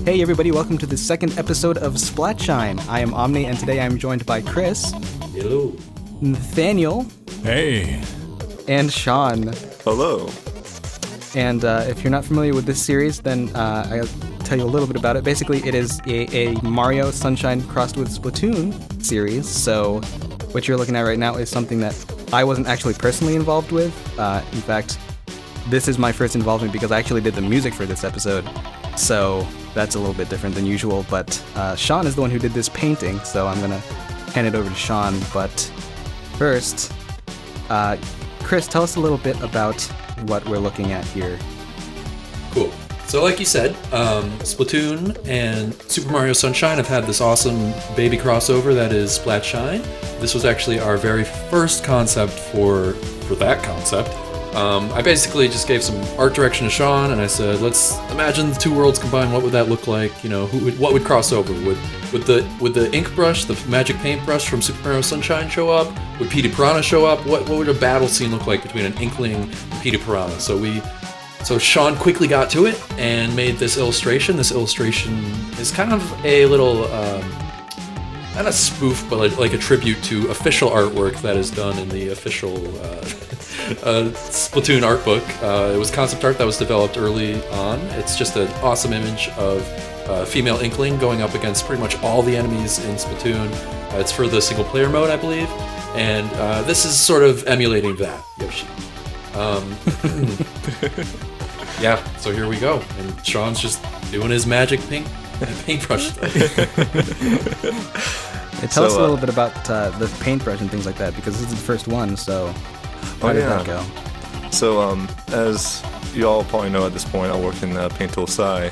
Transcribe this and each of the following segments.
Hey everybody, welcome to the second episode of Splatshine. I am Omni, and today I'm joined by Chris. Hello. Nathanael. Hey. And Sean. Hello. And if you're not familiar with this series, then I'll tell you a little bit about it. Basically, it is a Mario Sunshine crossed with Splatoon series. So what you're looking at right now is something that I wasn't actually personally involved with. In fact, this is my first involvement because I actually did the music for this episode. So that's a little bit different than usual. But Sean is the one who did this painting, so I'm going to hand it over to Sean. But first, Chris, tell us a little bit about what we're looking at here. Cool. So like you said, Splatoon and Super Mario Sunshine have had this awesome baby crossover that is Splatshine. This was actually our very first concept for that concept. I basically just gave some art direction to Sean, and I said, let's imagine the two worlds combined. What would that look like? You know, what would cross over? Would the ink brush, the magic paintbrush from Super Mario Sunshine show up? Would Petey Piranha show up? What would a battle scene look like between an Inkling and Petey Piranha? So Sean quickly got to it and made this illustration. This illustration is kind of a little, not a spoof, but like a tribute to official artwork that is done in the official Splatoon art book. It was concept art that was developed early on. It's just an awesome image of a female Inkling going up against pretty much all the enemies in Splatoon. It's for the single player mode, I believe. And this is sort of emulating that, Yoshi. Yeah, so here we go. And Sean's just doing his magic paintbrush stuff. Tell us a little bit about the paintbrush and things like that, because this is the first one, so how did that go? So, as you all probably know at this point, I work in Paint Tool Sci,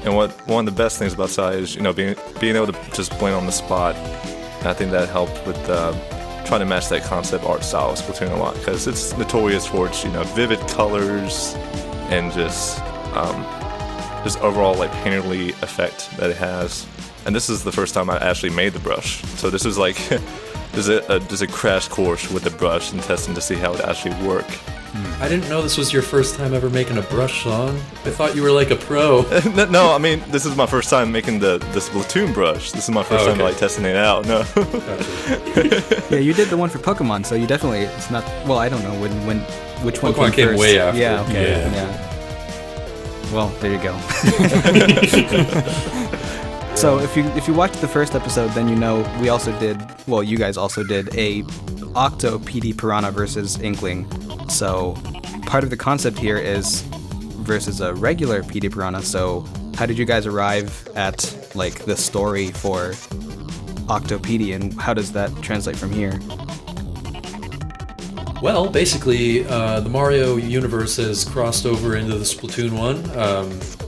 and one of the best things about Sci is, being able to just blend on the spot. And I think that helped with trying to match that concept art style of Splatoon a lot, because it's notorious for its vivid colors and just overall like painterly effect that it has. And this is the first time I actually made the brush, so this is like there's a crash course with the brush and testing to see how it actually work. I didn't know this was your first time ever making a brush, Sean. I thought you were like a pro. No, I mean, this is my first time making the Splatoon brush. This is my first time like testing it out. No. Gotcha. Yeah, you did the one for Pokemon, so you definitely, it's not, well, I don't know which one Pokemon came first. way after. Yeah, okay. Yeah. Well, there you go. So if you watched the first episode, then you know you guys also did a Octo Petey Piranha versus Inkling. So part of the concept here is versus a regular Petey Piranha. So how did you guys arrive at like the story for Octo Petey, and how does that translate from here? Well, basically, the Mario universe has crossed over into the Splatoon one,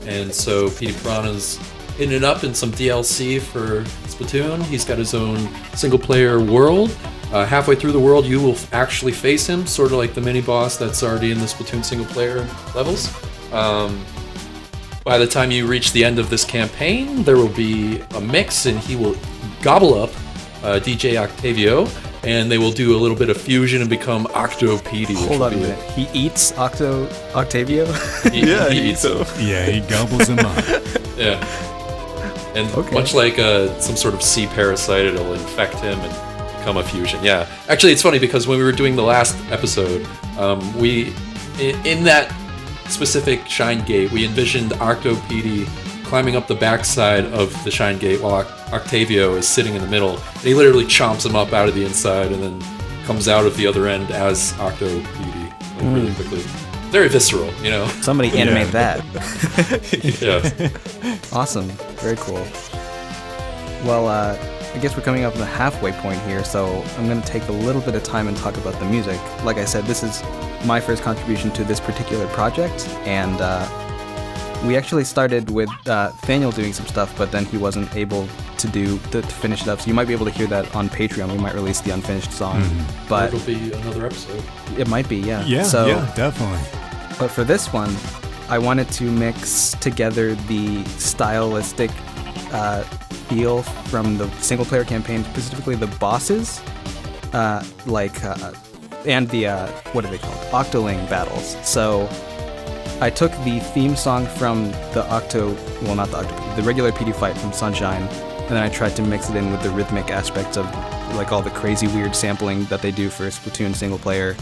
and so Petey Piranha's hitting it up in some DLC for Splatoon. He's got his own single-player world. Halfway through the world, you will actually face him, sort of like the mini-boss that's already in the Splatoon single-player levels. By the time you reach the end of this campaign, there will be a mix, and he will gobble up DJ Octavio, and they will do a little bit of fusion and become Octo Petey. Hold on a minute. He eats Octavio? He eats him. Yeah, he gobbles him up. Yeah. And much like some sort of sea parasite, it'll infect him and become a fusion. Yeah. Actually, it's funny because when we were doing the last episode, in that specific Shine Gate, we envisioned Octo Petey climbing up the backside of the Shine Gate while Octavio is sitting in the middle. And he literally chomps him up out of the inside and then comes out of the other end as Octo Petey really quickly. Very visceral, Somebody animate that. Yeah. Awesome. Very cool. Well, I guess we're coming up to the halfway point here, so I'm going to take a little bit of time and talk about the music. Like I said, this is my first contribution to this particular project, and we actually started with Nathaniel doing some stuff, but then he wasn't able to finish it up, so you might be able to hear that on Patreon. We might release the unfinished song. But it'll be another episode. It might be, yeah. Yeah, definitely. But for this one, I wanted to mix together the stylistic feel from the single-player campaign, specifically the bosses, and the what are they called? Octoling battles. So I took the theme song from the regular PD fight from Sunshine, and then I tried to mix it in with the rhythmic aspects of like all the crazy weird sampling that they do for Splatoon single player.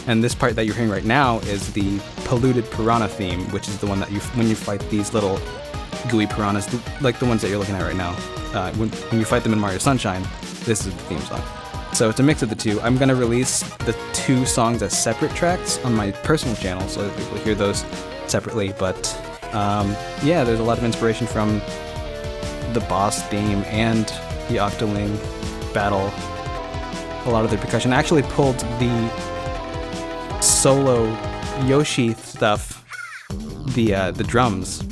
And this part that you're hearing right now is the polluted piranha theme, which is the one that when you fight these little gooey piranhas, like the ones that you're looking at right now. When you fight them in Mario Sunshine, this is the theme song. So it's a mix of the two. I'm going to release the 2 songs as separate tracks on my personal channel, so that people hear those separately. But yeah, there's a lot of inspiration from the boss theme and the Octoling battle. A lot of the percussion. I actually pulled the solo Yoshi stuff, the drums.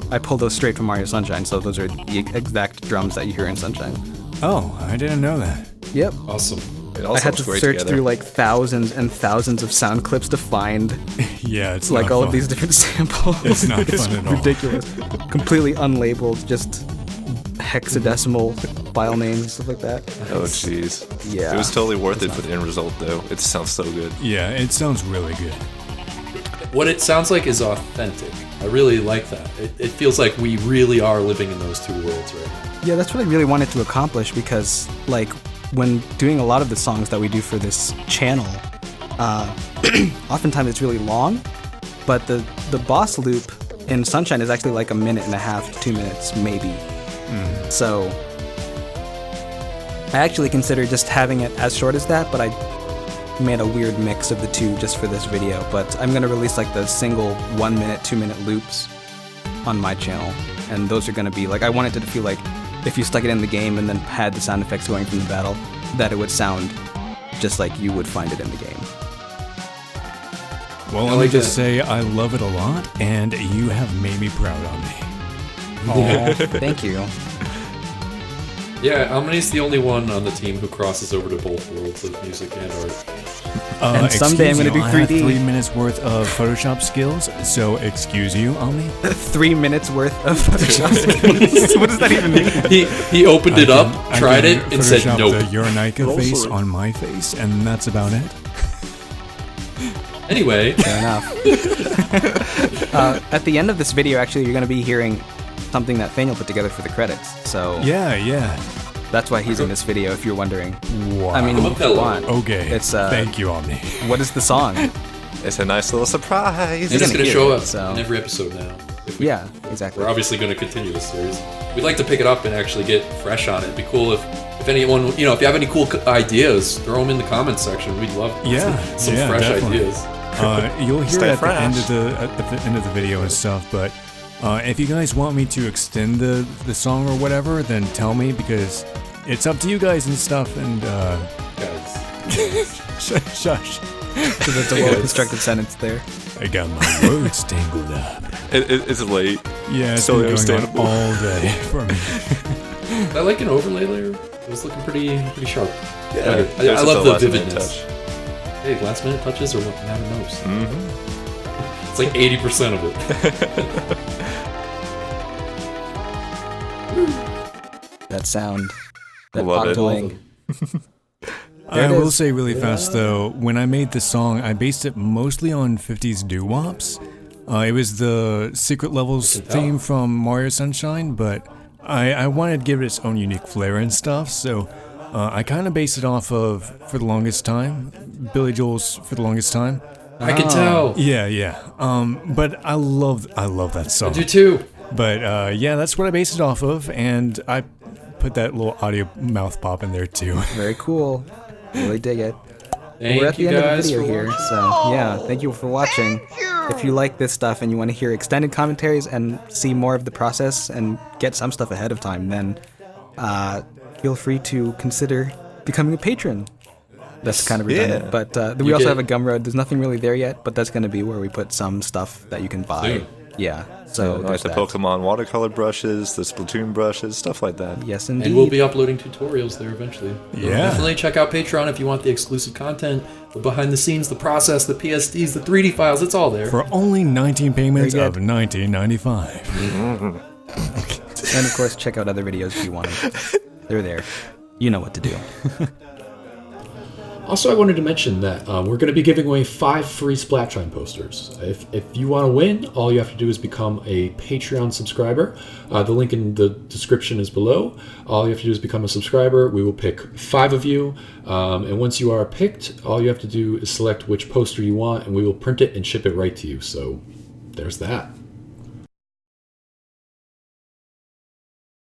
I pulled those straight from Mario Sunshine, so those are the exact drums that you hear in Sunshine. Oh, I didn't know that. Yep. Awesome. I had to search through like thousands and thousands of sound clips to find Yeah, it's like not all fun. of these different samples. It's not fun at all. Ridiculous. Completely unlabeled, just hexadecimal file names and stuff like that. Oh, jeez. Yeah. It was totally worth it for the end result, though. It sounds so good. Yeah, it sounds really good. What it sounds like is authentic. I really like that. It feels like we really are living in those 2 worlds right now. Yeah, that's what I really wanted to accomplish because, like, when doing a lot of the songs that we do for this channel, oftentimes it's really long, but the boss loop in Sunshine is actually like 1.5 minutes to 2 minutes, maybe. So I actually considered just having it as short as that, but I made a weird mix of the 2 just for this video. But I'm going to release like the single 1 minute, 2 minute loops on my channel, and those are going to be like, I wanted it to feel like if you stuck it in the game and then had the sound effects going from the battle, that it would sound just like you would find it in the game. Well, let me just say I love it a lot, and you have made me proud on me. Oh, thank you. Yeah, Omni's the only one on the team who crosses over to both worlds of music and art. And someday I'm going to do 3D. I have 3 minutes worth of Photoshop skills, so excuse you, Omni. 3 minutes worth of Photoshop skills. What does that even mean? He opened it up, tried it, and said Photoshop nope. the Uranica face on my face, and that's about it. Anyway, Fair enough. At the end of this video, actually, you're going to be hearing something that Nathanael put together for the credits. So Yeah. that's why he's in this video, if you're wondering. Wow. I mean, if you want. Okay. It's Thank you, Omni. What is the song? It's a nice little surprise. and it's going to hear show it, up so- in every episode now. Yeah, exactly. We're obviously going to continue this series. We'd like to pick it up and actually get fresh on it. It'd be cool if anyone, if you have any cool ideas, throw them in the comments section. We'd love some fresh definitely. ideas. You'll hear Stay it at fresh. the end of the video and stuff, but if you guys want me to extend the song or whatever, then tell me, because it's up to you guys and stuff, and Guys. shush. So that's a well-constructed sentence there. I got my words tangled up. It's late. Yeah, it's So been going on understandable. all day for me. I like an overlay layer. It was looking pretty sharp. Yeah, I love the vividness. vividness. Hey, last minute touches are what matter most. Mm-hmm. It's like 80% of it. That sound. That Love it. octoling. I it will is. say really fast though, when I made the song, I based it mostly on 50s doo-wops. It was the Secret Levels theme from Mario Sunshine, but I wanted to give it its own unique flair and stuff, so I kind of based it off of For the Longest Time, Billy Joel's For the Longest Time. I can tell. Yeah. But I love that song. I do too. But yeah, that's what I based it off of, and I put that little audio mouth pop in there too. Very cool. Really dig it. Thank We're at the you end of the guys video for here, watching. so yeah, thank you for watching. If you like this stuff and you want to hear extended commentaries and see more of the process and get some stuff ahead of time, then feel free to consider becoming a patron. That's kind of redundant, Yeah. but we You also get- have a Gumroad. There's nothing really there yet, but that's going to be where we put some stuff that you can buy. Soon. Yeah, so Like there's the that. Pokemon watercolor brushes, the Splatoon brushes, stuff like that. Yes, indeed. And we'll be uploading tutorials there eventually. So Yeah. definitely check out Patreon if you want the exclusive content, the behind the scenes, the process, the PSDs, the 3D files. It's all there. For only 19 payments Very of good. $19.95. And of course, check out other videos if you want them. They're there. You know what to do. Also, I wanted to mention that we're going to be giving away 5 free Splatshine posters. If you want to win, all you have to do is become a Patreon subscriber. The link in the description is below. All you have to do is become a subscriber. We will pick 5 of you. And once you are picked, all you have to do is select which poster you want, and we will print it and ship it right to you. So there's that.